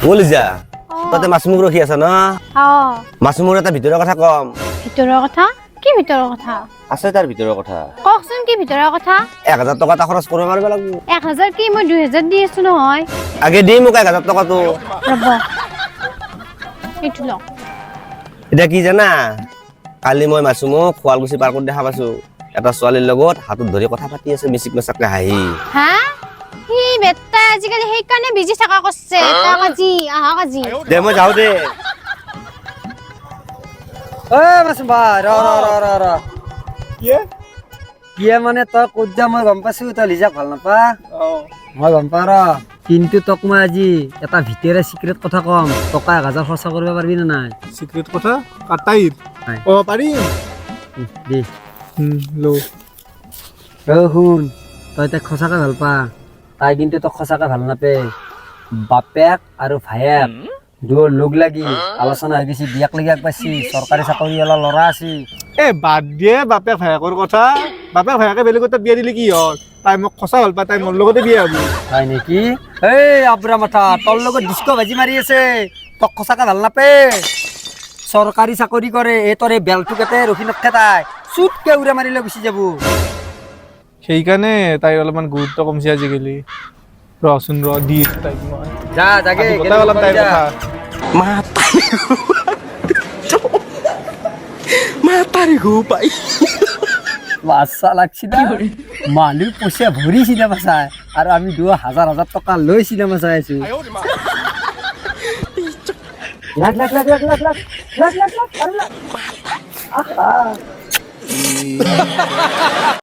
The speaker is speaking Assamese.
বলিজা তাতে মাছমুখ ৰখি আছা ন মাছমুখৰ এটা ভিতৰৰ কথা কম ভিতৰৰ কথা কি ভিতৰৰ কথা আছে তাৰ ভিতৰৰ কথা কওকচোন কি ভিতৰৰ কথা 1000 টকা এটা খৰচ কৰিব মাৰিব লাগিব 1000 কি মই 2000 দি আছো নহয় আগে দি মোক 1000 টকাটো ৰব এইটো লওক এতিয়া কি জানা কালি মই মাছমুখ শুৱালকুছি পাৰ্কত দেখা পাইছো এটা ছোৱালীৰ লগত হাতত ধৰি কথা পাতি আছে মিছিক মেচাকে হাঁহি হা হি বেটা আজিকালি সেই কাৰণে বিজি থাকা কৰছে কাজি আহা কাজি দে মই যাও দে ঐ মাছুমবা ৰ কি মানে তই ক'ত যা মই গম পাইছো তই লিজাক ভাল নাপা মই গম পা ৰ কিন্তু তোক মই আজি এটা ভিতৰে চিক্ৰেট কথা কম টকা 1000 খৰচা কৰিব পাৰিবি নে নাই সিক্রেট কথা কাটাইর ও পারি দে লো শুন তই তাক সঁচাকে ভাল পা তাই কিন্তু তোক সঁচাকে ভাল নাপে বাপেক আৰু ভায়েক দুয়ো লগ লাগি আলোচনা হৈ গৈছে বিয়াক লাগি আগবাঢ়িছি চৰকাৰী চাকৰিৱালা ল'ৰা আছে এ বাদ দিয়ে বাপেক ভায়েকৰ কথা বাপেক ভায়েকে বেলেগত বিয়া দিলে কি হ'ল তাই মোক খসা ভাল পায় তাই মোৰ লগতে বিয়া হ'ব হয় নেকি এই আবৰা মাথা তোৰ লগত ডিস্কো বাজি মাৰি আছে তোক সঁচাকে ভাল নাপে চৰকাৰী চাকৰি কৰে এই তোৰ এই বেলটোকেতে ৰখি নাথাকে তাই চুটকে উৰা মাৰিলে গুচি যাব সেইকাৰণে তাই অলপমান গুৰুত্ব কমছে আজিকালি ৰচোন ৰ দি তাইক মই যা জাগে কথা অলপ তাইৰ কথা মাতাৰি গো পাই বাচ্চা লাগছি না মানুহ পইচা ভৰি চিনেমা চাই আৰু আমি 2000 টকা লৈ চিনেমা চাই আছো লাগ লাগ লাগ লাগ লাগ লাগ লাগ লাগ লাগ